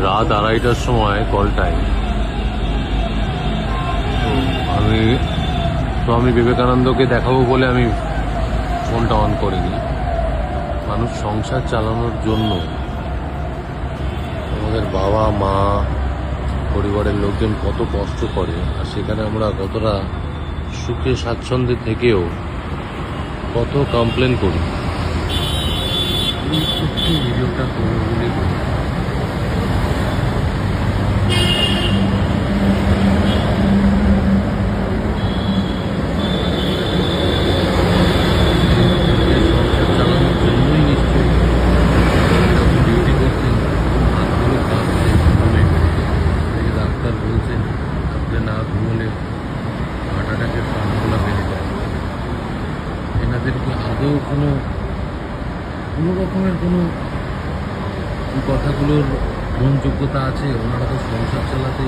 রাত 2:30টার সময় call time. তো আমি স্বামী বিবেকানন্দকে দেখাবো বলে আমি ফোনটা অন করিনি। মানুষ সংসার চালানোর জন্য আমাদের বাবা মা পরিবারের লোকজন কত কষ্ট করে, আর সেখানে আমরা কতটা সুখে স্বাচ্ছন্দ্যে থেকেও কত কমপ্লেন করি। এই ছোট্ট ভিডিওটা করবো বলে সংসার চালানোর জন্যই নিশ্চয়ই যখন ডিউটি করছেন হাতগুলো কাঁপছে ঘুমে। ডাক্তার বলছেন আপনি না ঘুমলে হার্ট অ্যাটাকের সম্ভাবনা বেড়ে যায়। এনাদের কি আদৌ কোনো রকমের কোনো কথাগুলোর গ্রহণযোগ্যতা আছে? ওনারা তো সংসার চালাতে